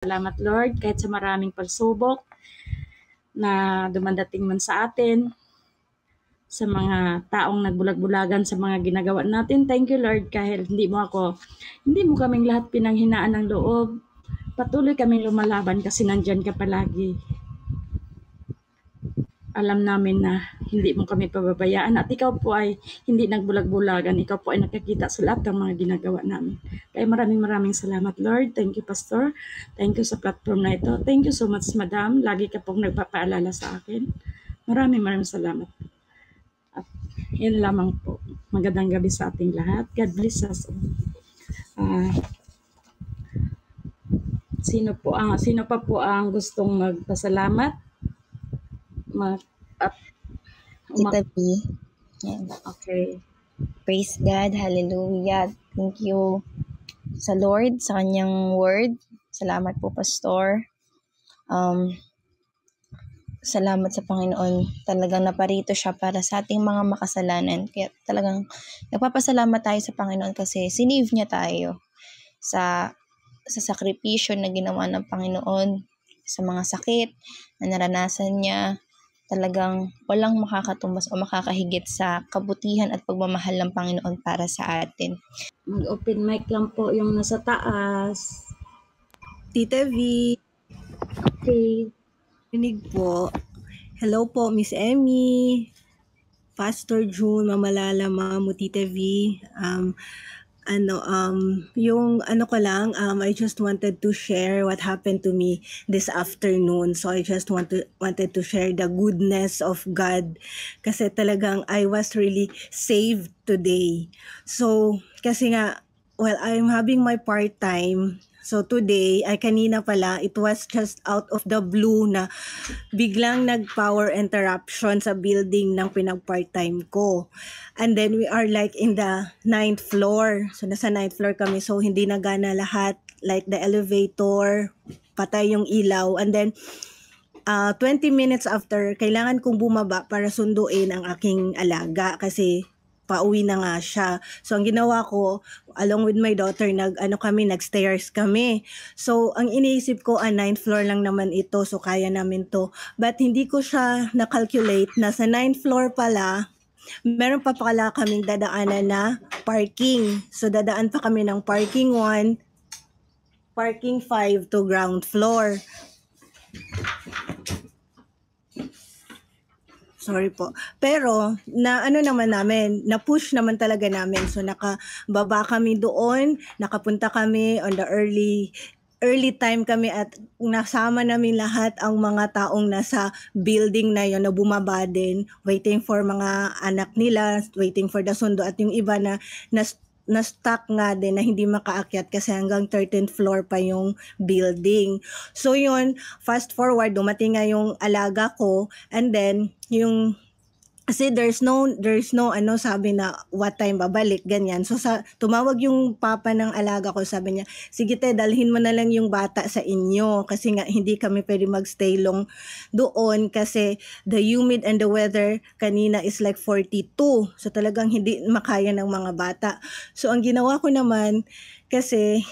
Salamat Lord kahit sa maraming pagsubok na dumadating man sa atin, sa mga taong nagbulag-bulagan sa mga ginagawa natin. Thank you Lord kahit hindi mo kaming lahat pinanghinaan ng loob. Patuloy kaming lumalaban kasi nandyan ka palagi. Alam namin na hindi mo kami pababayaan at ikaw po ay hindi nagbulag-bulagan. Ikaw po ay nakikita sa lahat ng mga ginagawa namin. Kaya maraming salamat Lord. Thank you Pastor. Thank you sa platform na ito. Thank you so much Madam. Lagi ka pong nagpapaalala sa akin. Maraming salamat. At yun lamang po. Magandang gabi sa ating lahat. God bless us all. Sino pa po ang gustong magpasalamat? Tita B. Yan. Okay. Praise God. Hallelujah. Thank you sa Lord, sa kanyang word. Salamat po, Pastor. Salamat sa Panginoon. Talagang naparito siya para sa ating mga makasalanan. Kaya talagang nagpapasalamat tayo sa Panginoon kasi sinave niya tayo sa sakripisyo na ginawa ng Panginoon, sa mga sakit na naranasan niya. Talagang walang makakatumbas o makakahigit sa kabutihan at pagmamahal ng Panginoon para sa atin. Mag-open mic lang po yung nasa taas. Tita V. Okay. Rinig po. Hello po, Miss Emmy. Pastor June, Mama Lala, Mamo, Tita V. I just wanted to share what happened to me this afternoon. So I just wanted to share the goodness of God. Kasi talagang I was really saved today. So, kasi nga, I'm having my part-time. So today, kanina pala, it was just out of the blue na biglang nag-power interruption sa building ng pinag-part-time ko. And then we are like in the 9th floor. So nasa 9th floor kami, so hindi nagana lahat. Like the elevator, patay yung ilaw. And then 20 minutes after, kailangan kong bumaba para sunduin ang aking alaga kasi pauwi na nga siya. So, ang ginawa ko, along with my daughter, nag-stairs kami. So, ang iniisip ko, 9th floor lang naman ito, so kaya namin to. But hindi ko siya na-calculate na sa 9th floor pala, meron pa pala kaming dadaanan na parking. So, dadaan pa kami ng parking 1, parking 5 to ground floor. Sorry po. Pero, na-push naman talaga namin. So, nakababa kami doon, nakapunta kami on the early time kami at nasama namin lahat ang mga taong nasa building na yon na bumaba din, waiting for mga anak nila, waiting for the sundo at yung iba na stuck nga din na hindi makaakyat kasi hanggang 13th floor pa yung building. So yun, fast forward, dumating nga yung alaga ko and then kasi there's no sabi na what time babalik, ganyan. So tumawag yung papa ng alaga ko, sabi niya, sige te, dalhin mo na lang yung bata sa inyo kasi nga hindi kami pwede magstay long doon kasi the humid and the weather kanina is like 42. So talagang hindi makaya ng mga bata. So ang ginawa ko naman kasi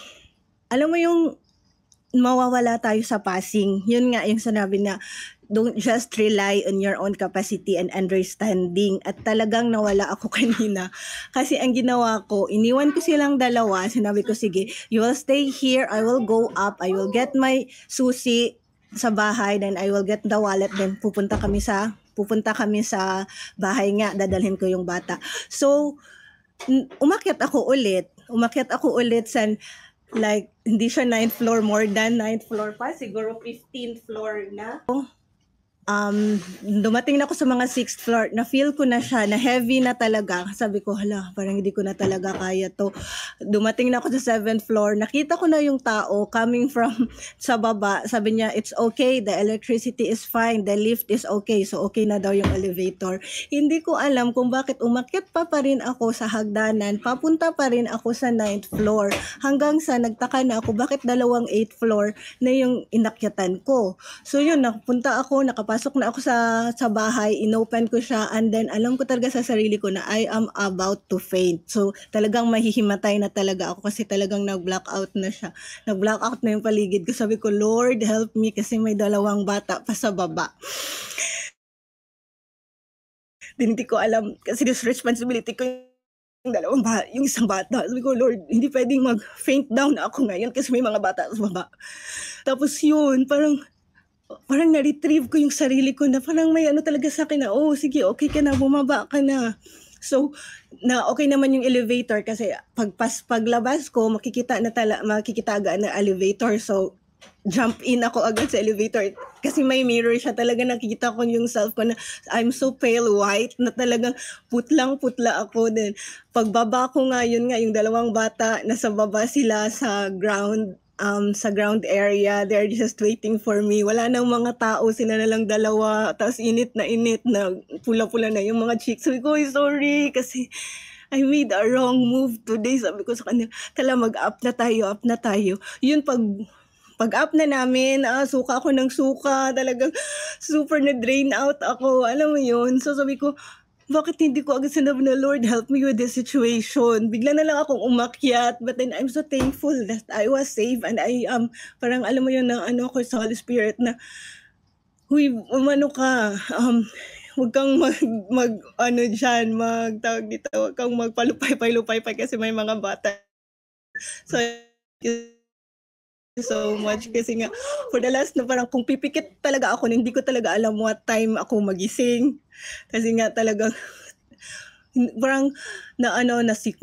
alam mo yung mawawala tayo sa passing. Yun nga yung sinabi na don't just rely on your own capacity and understanding. At talagang nawala ako kanina. Kasi ang ginawa ko, iniwan ko silang dalawa. Sinabi ko, sige, you will stay here. I will go up. I will get my susi sa bahay. Then I will get the wallet. Then pupunta kami sa bahay nga. Dadalhin ko yung bata. So, umakyat ako ulit sa like, hindi siya 9th floor, more than 9th floor pa. Siguro 15th floor na. Dumating na ako sa mga 6th floor, na-feel ko na siya, na heavy na talaga. Sabi ko, hala, parang hindi ko na talaga kaya to. Dumating na ako sa 7th floor, nakita ko na yung tao coming from sa baba. Sabi niya, it's okay, the electricity is fine, the lift is okay. So, okay na daw yung elevator. Hindi ko alam kung bakit umakyat pa rin ako sa hagdanan, papunta pa rin ako sa 9th floor. Hanggang sa nagtaka na ako, bakit dalawang 8th floor na yung inakyatan ko. So, yun, nakapunta ako, nakapasok pumasok na ako sa bahay, inopen ko siya, and then alam ko talaga sa sarili ko na I am about to faint. So talagang mahihimatay na talaga ako kasi talagang nag-blackout na siya. Nag-blackout na yung paligid ko. Sabi ko, Lord, help me kasi may 2 bata pa sa baba. Hindi ko alam kasi this responsibility ko yung isang bata. Sabi ko, Lord, hindi pwedeng mag-faint down ako ngayon kasi may mga bata sa baba. Tapos yun, parang na-retrieve ko yung sarili ko na parang may ano talaga sa akin na, oh, sige, okay ka na, bumaba ka na. So, na okay naman yung elevator kasi paglabas ko, makikita agad na elevator. So, jump in ako agad sa elevator kasi may mirror siya, talaga nakikita ko yung self ko na I'm so pale white na talagang putlang-putla ako. Then pagbaba ko nga, yun nga, yung 2 bata nasa baba sila sa ground area. They're just waiting for me. Wala nang mga tao, sila na lang 2, tapos init na pula-pula na yung mga cheeks. Sabi ko, sorry kasi I made a wrong move today. Sabi ko sa kanila, tala mag-up na tayo. Yun, pag-up na namin, suka ako ng suka, talagang super na-drain out ako, alam mo yun. So sabi ko, bakit hindi ko agad sinabi na, Lord, help me with this situation. Bigla na lang akong umakyat, but then I'm so thankful that I was safe and I parang alam mo yun na ano ko sa Holy Spirit na, huy, umano ka, huwag kang magtawag dito, huwag kang magpalupay-lupay kasi may mga bata. So, so much kasi nga for the last na parang kung pipikit talaga ako, hindi ko talaga alam what time ako magising kasi nga talagang parang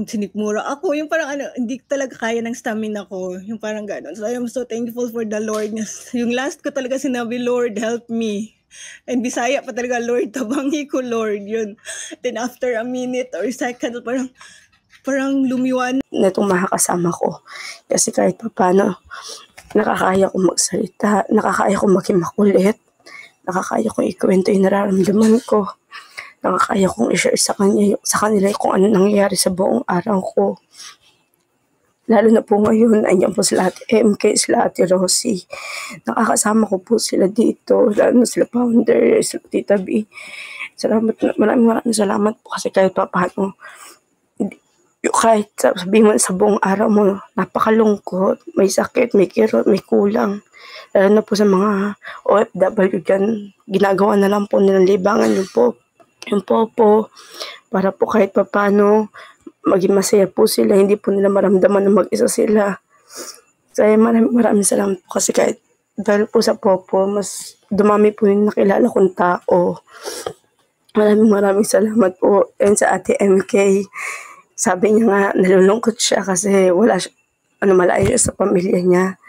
sinikmura ako, yung parang hindi talaga kaya ng stamina ko, yung parang gano'n. So I am so thankful for the Lord. Yung last ko talaga sinabi, Lord, help me. And Bisaya pa talaga, Lord, tabangi ko, Lord, yun. Then after a minute or second, parang lumiwan na itong makakasama ko. Kasi kahit pa paano, nakakaya kong magsalita, nakakaya kong maging makulit, nakakaya kong ikwento yung nararamdaman ko, nakakaya kong i-share sa kanila kung ano nangyayari sa buong araw ko. Lalo na po ngayon, andyan po sila Ate MK, sila Ate Rosie. Nakakasama ko po sila dito, lalo na sila Founder, sila Tita B. Maraming salamat po kasi kahit pa paano, kahit sabihin mo sa buong araw mo, napakalungkot, may sakit, may kirot, may kulang. Lalo na po sa mga OFW dyan, ginagawa na lang po nilang libangan yung popo, para po kahit pa paano, maging masaya po sila, hindi po nila maramdaman na mag-isa sila. Kaya maraming salamat po kasi kahit dahil po sa popo, mas dumami po yung nakilala kong tao. Maraming salamat po. And sa Ate MK, sabi niya nga, nalulungkot siya kasi malayo siya sa pamilya niya.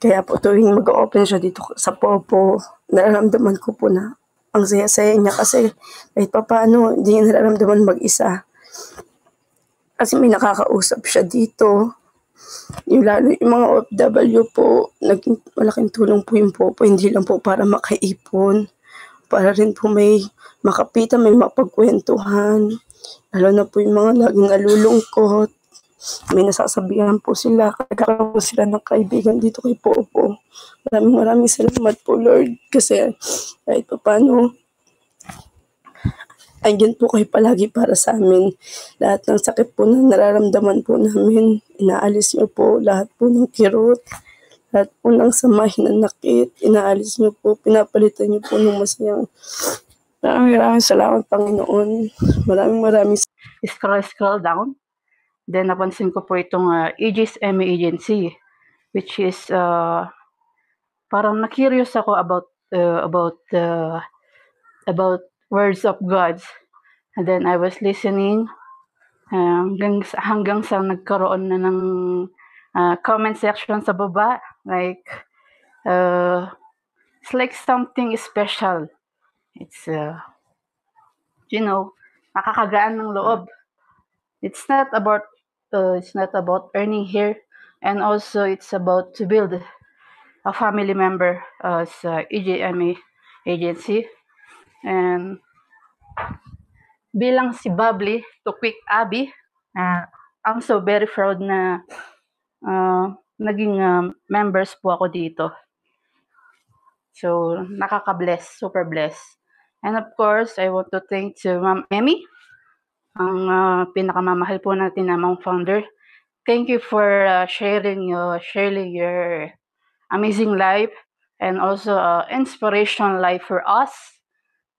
Kaya po tuwing mag-open siya dito sa Popo, nararamdaman ko po na ang saya-saya niya kasi kahit pa paano, hindi niya nararamdaman mag-isa. Kasi may nakakausap siya dito. Lalo yung mga OFW po, naging malaking tulong po yung Popo, hindi lang po para makaipon, para rin po may makapitan, may mapagkwentuhan. Lalo na po yung mga laging nalulungkot. May nasasabihan po sila. Kagakaroon po sila ng kaibigan dito kay Popo. Maraming salamat po, Lord. Kasi kahit pa paano, andyan po kayo palagi para sa amin. Lahat ng sakit po na nararamdaman po namin, inaalis niyo po. Lahat po ng kirot, lahat po ng sama, hinanakit, inaalis niyo po. Pinapalitan niyo po ng masayang. Maraming salamat, Panginoon. Maraming Scroll down. Then napansin ko po itong Aegis MA Agency, which is parang na-curious ako about words of God. And then I was listening hanggang sa nagkaroon na ng comment section sa baba, like it's like something special. It's nakakagaan ng loob. It's not about earning here, and also it's about to build a family member sa EJMA agency. And bilang si Bubbly to Quick Abby, I'm so very proud na naging members po ako dito. So, nakaka-bless, super bless. And of course, I want to thank to Ma'am Emmy, ang pinakamamahal po natin na Ma'am Founder. Thank you for sharing your amazing life and also inspirational life for us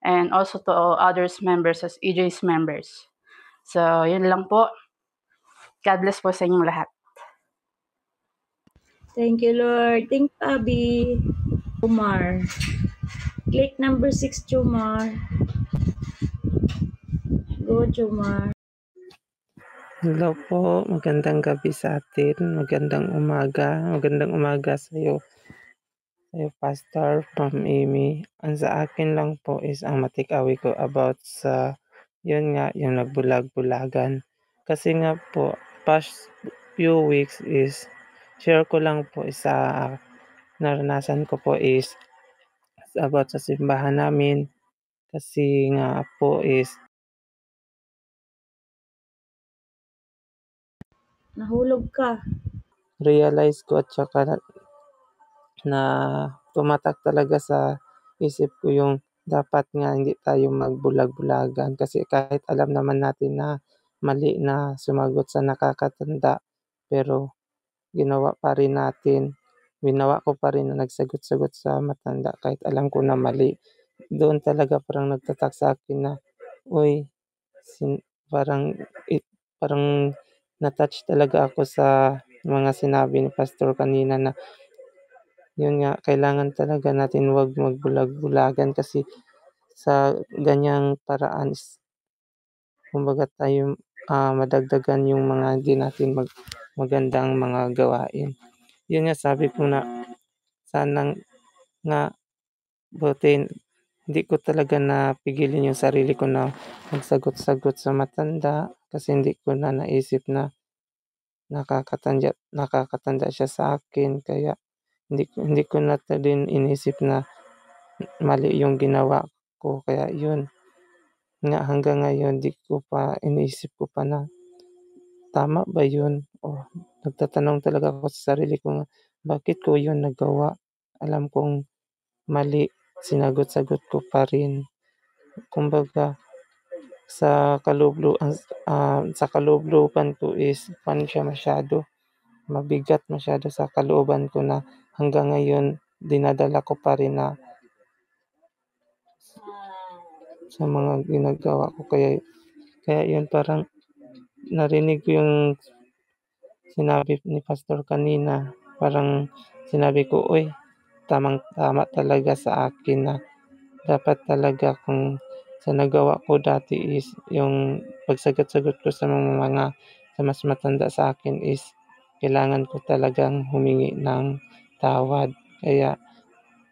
and also to all others members as EJ's members. So, yun lang po. God bless po sa inyong lahat. Thank you, Lord. Thank Abby. Jomar. Click number 6, Jomar. Go, Jomar. Hello po, magandang gabi sa atin, magandang umaga sa iyo Pastor, Ma'am Amy. Ang sa akin lang po is ang matikawi ko about sa, yun nga, yung nagbulag-bulagan. Kasi nga po, past few weeks is, share ko lang po sa naranasan ko po is about sa simbahan namin. Kasi nga po is, Nahulog ka. realize ko at saka na tumatak talaga sa isip ko yung dapat nga hindi tayo magbulag-bulagan kasi kahit alam naman natin na mali na sumagot sa nakakatanda pero ginawa ko pa rin na nagsagot-sagot sa matanda kahit alam ko na mali. Doon talaga parang nagtatak sa akin na uy, parang na-touch talaga ako sa mga sinabi ni Pastor kanina na yun nga, kailangan talaga natin wag magbulag-bulagan kasi sa ganyang paraan is kumbaga tayo madagdagan yung mga hindi natin magandang mga gawain. Yun nga sabi ko na sanang nga buti hindi ko talaga napigilin yung sarili ko na magsagot-sagot sa matanda kasi hindi ko na naisip na nakakatanda siya sa akin kaya hindi ko na din inisip na mali yung ginawa ko kaya yun nga hanggang ngayon iniisip ko pa na tama ba yun o nagtatanong talaga ako sa sarili ko nga bakit ko yun nagawa, alam kong mali, sinagot-sagot ko pa rin. Kumbaga sa kalubluban ko is mabigat masyado sa kalooban ko na hanggang ngayon dinadala ko pa rin na sa mga ginagawa ko kaya yun parang narinig ko yung sinabi ni Pastor kanina, parang sinabi ko, uy, tama talaga sa akin na dapat talaga kung sa nagawa ko dati is yung pagsagot-sagot ko sa sa mas matanda sa akin is kailangan ko talagang humingi ng tawad. Kaya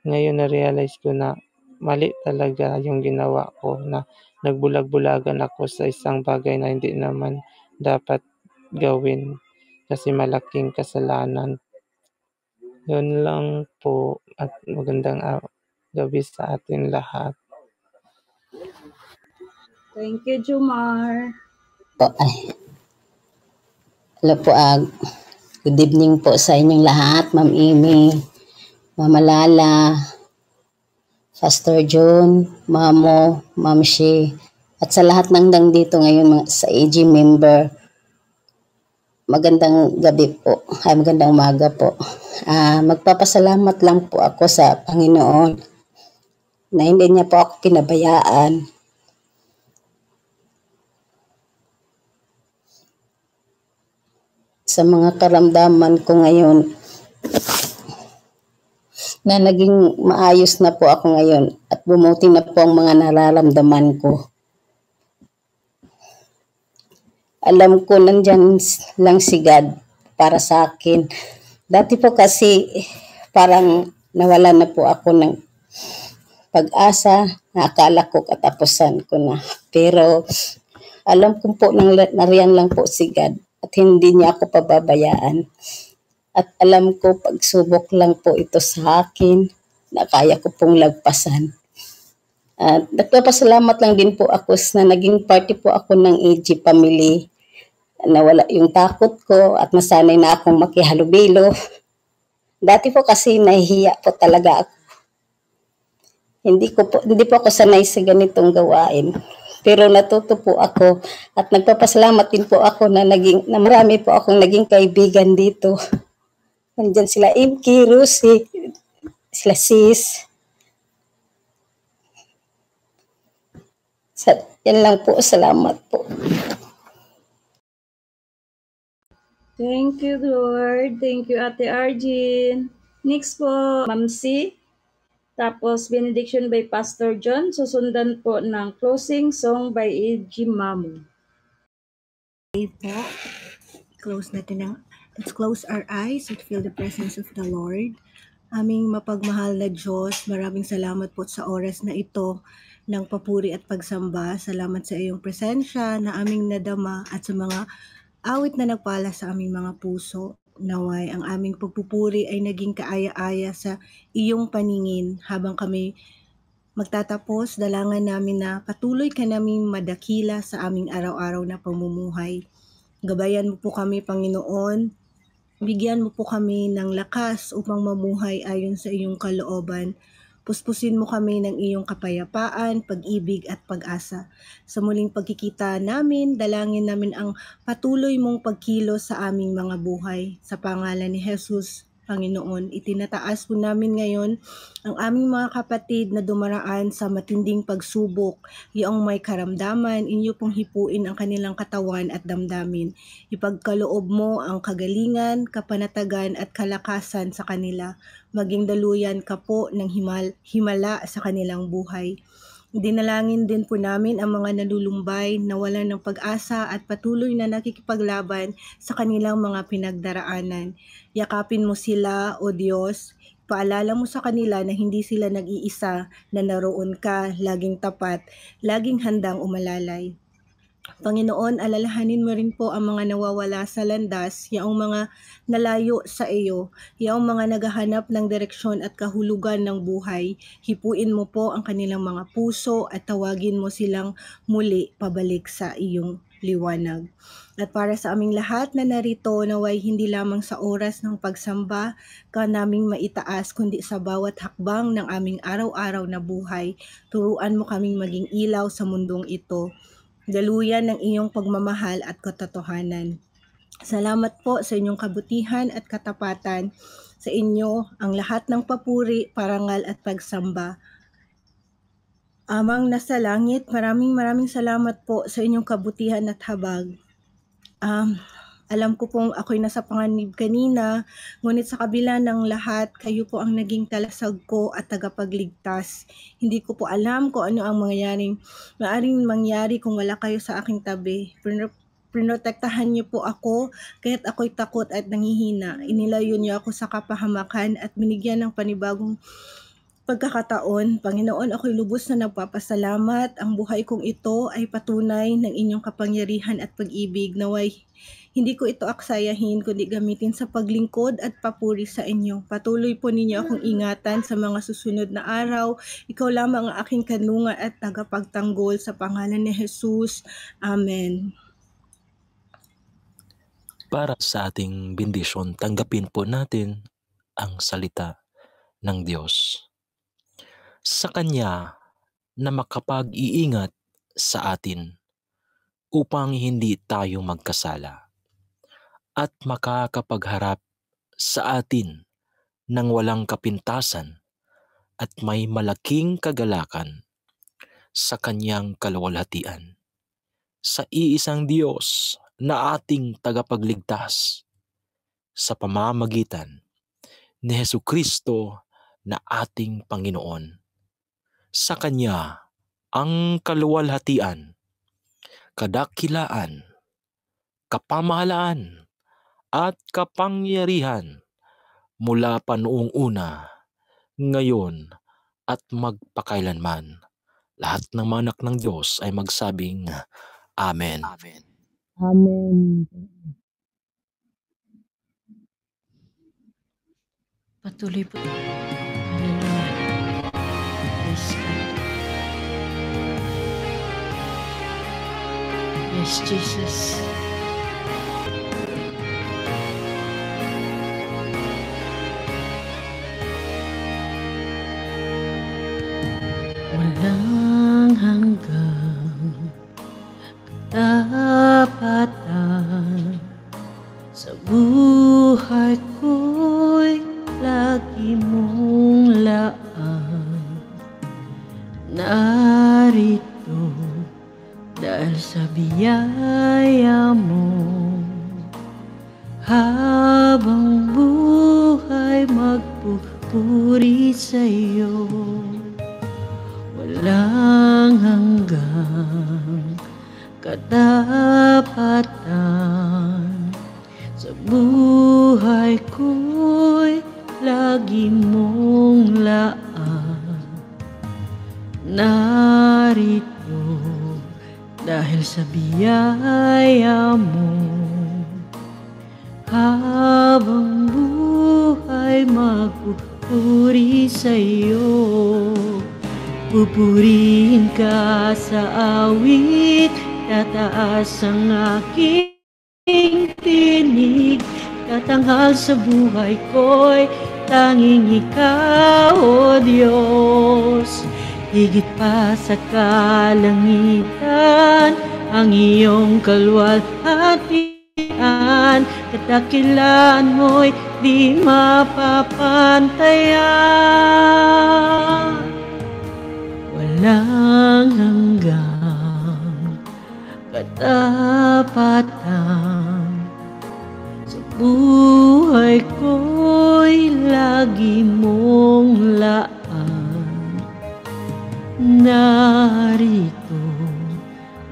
ngayon na-realize ko na mali talaga yung ginawa ko na nagbulag-bulagan ako sa isang bagay na hindi naman dapat gawin kasi malaking kasalanan. Yun lang po at magandang gabi sa atin lahat. Thank you, Jomar. Hello po, good evening po sa inyong lahat, Ma'am Amy, Mama Lala, Pastor John, Mamo, Ma'am Shi, at sa lahat ng nandito ngayon sa AG member. Magandang gabi po, magandang umaga po. Magpapasalamat lang po ako sa Panginoon na hindi niya po ako pinabayaan. Sa mga karamdaman ko ngayon, na naging maayos na po ako ngayon at bumuti na po ang mga nararamdaman ko. Alam ko nandyan lang si God para sa akin. Dati po kasi parang nawala na po ako ng pag-asa na akala ko katapusan ko na. Pero alam ko po nariyan lang po si God at hindi niya ako pababayaan. At alam ko pagsubok lang po ito sa akin na kaya ko pong lagpasan. At nagpapasalamat lang din po ako na naging party po ako ng AG family. Nawala yung takot ko at nasanay na akong makihalubilo. Dati po kasi nahihiya po talaga ako. Hindi po ako sanay sa ganitong gawain. Pero natuto po ako at nagpapasalamat din po ako na marami po akong naging kaibigan dito. Nandiyan sila Imki, Rusi, sila Sis. Yan lang po, salamat po. Thank you, Lord. Thank you, Ate Arjin. Next po, Ma'am C. Tapos, benediction by Pastor John. Susundan po ng closing song by E.G. Mamu. Okay po. Let's close our eyes and feel the presence of the Lord. Aming mapagmahal na Diyos, maraming salamat po sa oras na ito ng papuri at pagsamba. Salamat sa iyong presensya na aming nadama at sa mga awit na nagpala sa aming mga puso. Naway ang aming pagpupuri ay naging kaaya-aya sa iyong paningin habang kami magtatapos. Dalangan namin na patuloy ka naming madakila sa aming araw-araw na pamumuhay. Gabayan mo po kami, Panginoon. Bigyan mo po kami ng lakas upang mamuhay ayon sa iyong kalooban. Puspusin mo kami ng iyong kapayapaan, pag-ibig at pag-asa. Sa muling pagkikita namin, dalangin namin ang patuloy mong pagkilos sa aming mga buhay. Sa pangalan ni Jesus, Panginoon, itinataas po namin ngayon ang aming mga kapatid na dumaraan sa matinding pagsubok. Iyong may karamdaman, inyo pong hipuin ang kanilang katawan at damdamin. Ipagkaloob mo ang kagalingan, kapanatagan at kalakasan sa kanila. Maging daluyan ka po ng himala sa kanilang buhay. Dinalangin din po namin ang mga nalulumbay, nawalan ng pag-asa at patuloy na nakikipaglaban sa kanilang mga pinagdaraanan. Yakapin mo sila, O Diyos. Paalala mo sa kanila na hindi sila nag-iisa, na naroon ka, laging tapat, laging handang umalalay. Panginoon, alalahanin mo rin po ang mga nawawala sa landas, yaong mga nalayo sa iyo, yaong mga naghahanap ng direksyon at kahulugan ng buhay. Hipuin mo po ang kanilang mga puso at tawagin mo silang muli pabalik sa iyong liwanag. At para sa aming lahat na narito, naway hindi lamang sa oras ng pagsamba ka naming maitaas, kundi sa bawat hakbang ng aming araw-araw na buhay. Turuan mo kaming maging ilaw sa mundong ito. Daluyan ng iyong pagmamahal at katotohanan. Salamat po sa inyong kabutihan at katapatan. Sa inyo ang lahat ng papuri, parangal at pagsamba. Amang nasa langit, maraming salamat po sa inyong kabutihan at habag. Alam ko pong ako'y nasa panganib kanina, ngunit sa kabila ng lahat, kayo po ang naging talasag ko at tagapagligtas. Hindi ko po alam kung ano ang maaaring mangyari kung wala kayo sa aking tabi. Pinotektahan niyo po ako, kaya't ako'y takot at nangihina. Inilayo niyo ako sa kapahamakan at binigyan ng panibagong pagkakataon. Panginoon, ako'y lubos na nagpapasalamat. Ang buhay kong ito ay patunay ng inyong kapangyarihan at pag-ibig. Naway hindi ko ito aksayahin, kundi gamitin sa paglingkod at papuri sa inyo. Patuloy po ninyo akong ingatan sa mga susunod na araw. Ikaw lamang ang aking kanlungan at tagapagtanggol sa pangalan ni Jesus. Amen. Para sa ating bendisyon, tanggapin po natin ang salita ng Diyos. Sa Kanya na makapag-iingat sa atin upang hindi tayo magkasala at makakapagharap sa atin ng walang kapintasan at may malaking kagalakan sa Kanyang kaluwalhatian. Sa iisang Diyos na ating tagapagligtas sa pamamagitan ni Hesukristo na ating Panginoon. Sa Kanya ang kaluwalhatian, kadakilaan, kapamahalaan, at kapangyarihan mula pa noong una, ngayon, at magpakailanman. Lahat ng mga anak ng Diyos ay magsabing Amen. Amen. Patuloy po. Hallelujah. Praise God. Yes, Jesus. walang hanggang katapatan. Sa buhay ko'y lagi mong laan. Narito dahil sa biyaya mo, habang buhay magpupuri sa'yo. Walang hanggang katapatan. Sa buhay ko'y lagi mong laan. Narito dahil sa biyaya mo, habang buhay magpupuri sa'yo. Pupurihin ka sa awit, tataas ang aking tinig. Tatanghal sa buhay ko'y tanging ikaw, O Diyos. Higit pa sa kalangitan, ang iyong kalwalhatian. Kadakilan mo'y di mapapantayan. Walang hanggang katapatan. Sa buhay ko'y lagi mong laan. Narito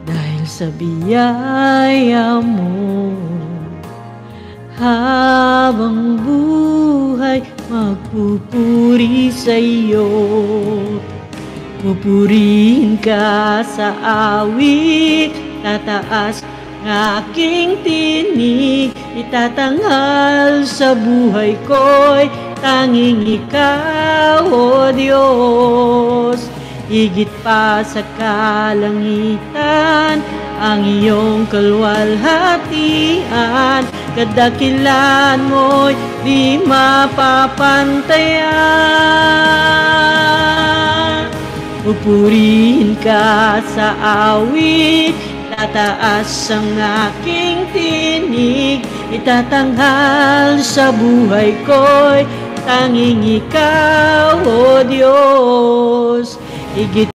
dahil sa biyaya mo, habang buhay magpupuri sa'yo. Pupurihin ka sa awit, tataas ang aking tinig. Itatanghal sa buhay ko'y tanging ikaw, O Diyos. Higit pa sa kalangitan, ang iyong kalwalhatian. Kadakilan mo'y di mapapantayan. Pupurihin ka sa awit, tataas ang aking tinig. Itatanghal sa buhay ko'y tanging ikaw, O Diyos. Higit